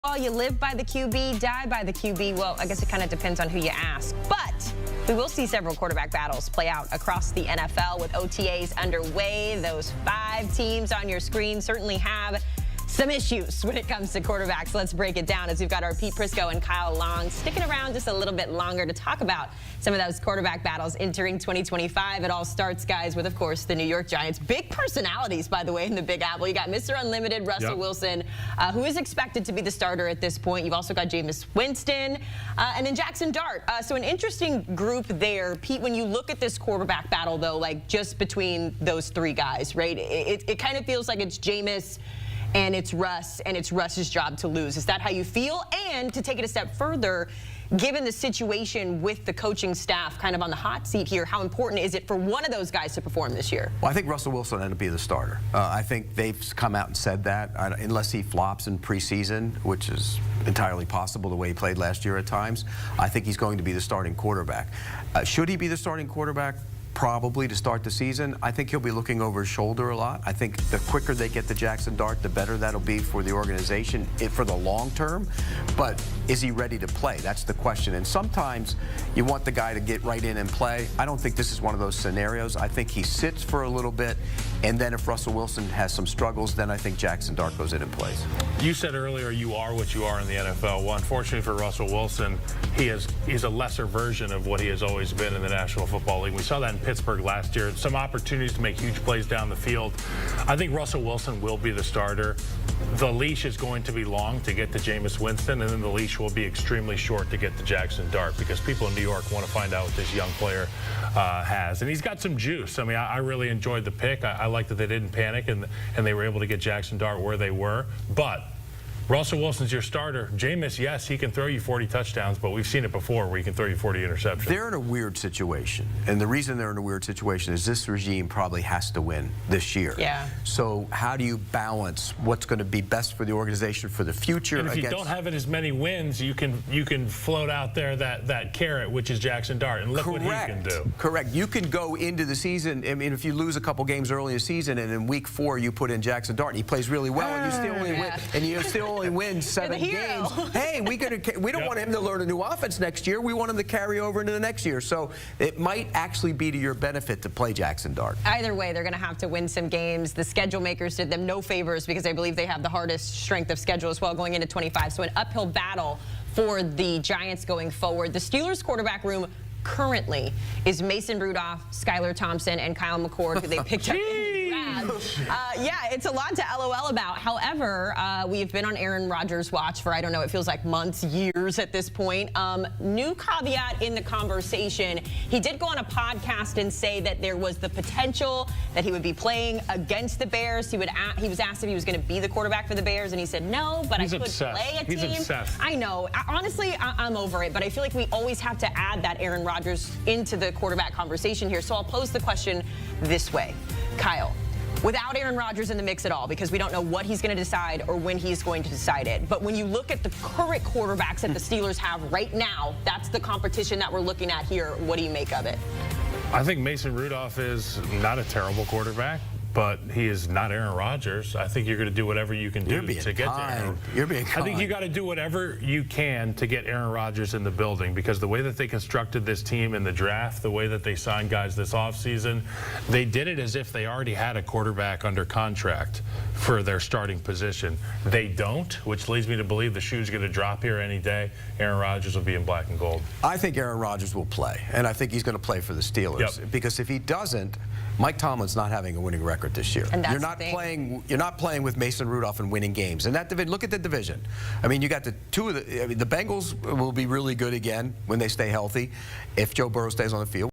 Oh, you live by the QB, die by the QB. Well, I guess it kind of depends on who you ask. But we will see several quarterback battles play out across the NFL with OTAs underway. Those 5 teams on your screen certainly have some issues when it comes to quarterbacks. Let's break it down as we've got our Pete Prisco and Kyle Long sticking around just a little bit longer to talk about some of those quarterback battles entering 2025. It all starts, guys, with, of course, the New York Giants. Big personalities, by the way, in the Big Apple. You got Mr. Unlimited, Russell Wilson, who is expected to be the starter at this point. You've also got Jameis Winston and then Jackson Dart. So an interesting group there. Pete, when you look at this quarterback battle, though, like just between those 3 guys, right, it kind of feels like it's Jameis and it's Russ, and it's Russ's job to lose. Is that how you feel? And to take it a step further, given the situation with the coaching staff kind of on the hot seat here, how important is it for one of those guys to perform this year? Well, I think Russell Wilson will end up being the starter. I think they've come out and said that, unless he flops in preseason, which is entirely possible the way he played last year at times. I think he's going to be the starting quarterback. Should he be the starting quarterback? Probably to start the season. I think he'll be looking over his shoulder a lot. I think the quicker they get to Jackson Dart, the better that'll be for the organization for the long term. But is he ready to play? That's the question. And sometimes you want the guy to get right in and play. I don't think this is one of those scenarios. I think he sits for a little bit, and then if Russell Wilson has some struggles, then I think Jackson Dart goes in and plays. You said earlier you are what you are in the NFL. Well, unfortunately for Russell Wilson, he's a lesser version of what he has always been in the National Football League. We saw that in Pittsburgh last year. Some opportunities to make huge plays down the field. I think Russell Wilson will be the starter. The leash is going to be long to get to Jameis Winston, and then the leash will be extremely short to get to Jackson Dart, because people in New York want to find out what this young player has. And he's got some juice. I mean, I really enjoyed the pick. I like that they didn't panic and they were able to get Jackson Dart where they were. But Russell Wilson's your starter. Jameis, yes, he can throw you 40 touchdowns, but we've seen it before where he can throw you 40 interceptions. They're in a weird situation. And the reason they're in a weird situation is this regime probably has to win this year. Yeah. So how do you balance what's going to be best for the organization for the future? And if you don't have as many wins, you can float out there that carrot, which is Jackson Dart, and look what he can do. Correct. You can go into the season, I mean, if you lose a couple games early in the season, and in week 4 you put in Jackson Dart, and he plays really well, and you still only win, and you still only win 7 games. Hey, we don't want him to learn a new offense next year. We want him to carry over into the next year. So it might actually be to your benefit to play Jackson Dart. Either way, they're going to have to win some games. The schedule makers did them no favors because I believe they have the hardest strength of schedule as well going into 25. So an uphill battle for the Giants going forward. The Steelers quarterback room currently is Mason Rudolph, Skylar Thompson, and Kyle McCord, who they picked up in the draft. Yeah, it's a lot to LOL about. However, we've been on Aaron Rodgers' watch for, I don't know, it feels like months, years at this point. New caveat in the conversation. He did go on a podcast and say that there was the potential that he would be playing against the Bears. He was asked if he was going to be the quarterback for the Bears, and he said no, but I could play a team. He's obsessed. I know. Honestly, I'm over it, but I feel like we always have to add that Aaron Rodgers into the quarterback conversation here. So I'll pose the question this way. Kyle, without Aaron Rodgers in the mix at all, because we don't know what he's going to decide or when he's going to decide it. But when you look at the current quarterbacks that the Steelers have right now, that's the competition that we're looking at here. What do you make of it? I think Mason Rudolph is not a terrible quarterback, but he is not Aaron Rodgers. I think you're going to do whatever you can do to get to Aaron. You're being kind. I think you got to do whatever you can to get Aaron Rodgers in the building, because the way that they constructed this team in the draft, the way that they signed guys this offseason, they did it as if they already had a quarterback under contract for their starting position. They don't, which leads me to believe the shoe's going to drop here any day. Aaron Rodgers will be in black and gold. I think Aaron Rodgers will play, and I think he's going to play for the Steelers. Because if he doesn't, Mike Tomlin's not having a winning record this year. And that's you're not playing with Mason Rudolph and winning games. And that division, look at the division. I mean, you got the Bengals will be really good again when they stay healthy, if Joe Burrow stays on the field.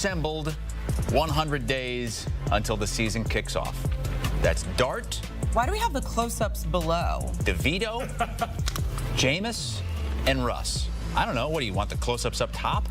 assembled 100 days until the season kicks off. That's Dart, Why do we have the close-ups below? DeVito, Jameis, and Russ. I don't know. What do you want, the close-ups up top?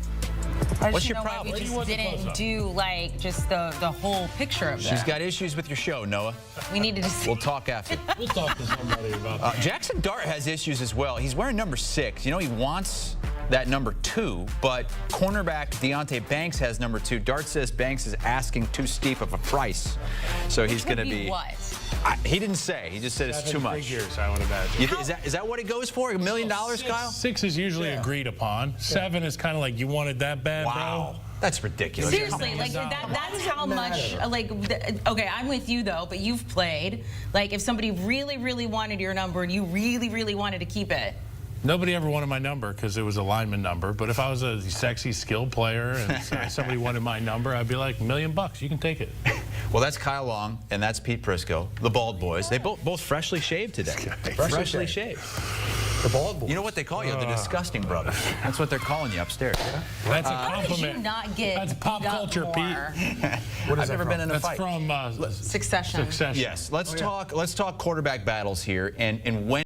What's your problem? We just didn't do like just the whole picture of that. She's got issues with your show, Noah. We needed to see. We'll talk after. We'll talk to somebody about that. Jackson Dart has issues as well. He's wearing number 6. You know, he wants that number 2, but cornerback Deonte Banks has number 2. Dart says Banks is asking too steep of a price. So he's going to be what? He didn't say. He just said it's too much. Figures, I would imagine. Is that what it goes for? $1 million, Kyle? 6 is usually agreed upon. 7 is kind of like, you want it that bad, Wow. That's ridiculous. Seriously, like that's how much, like, okay, I'm with you though, but you've played. Like, if somebody really, really wanted your number and you really, really wanted to keep it. Nobody ever wanted my number because it was a lineman number. But if I was a sexy, skilled player and somebody wanted my number, I'd be like, $1 million, you can take it. Well, that's Kyle Long, and that's Pete Prisco, the Bald Boys. They both freshly shaved today. Freshly shaved. The Bald Boys. You know what they call you? The Disgusting Brothers. That's what they're calling you upstairs. That's a How did compliment. you not get That's pop beat up culture, more? Pete. I've never been in a That's fight. from Succession. Succession. Yes, let's talk quarterback battles here, and when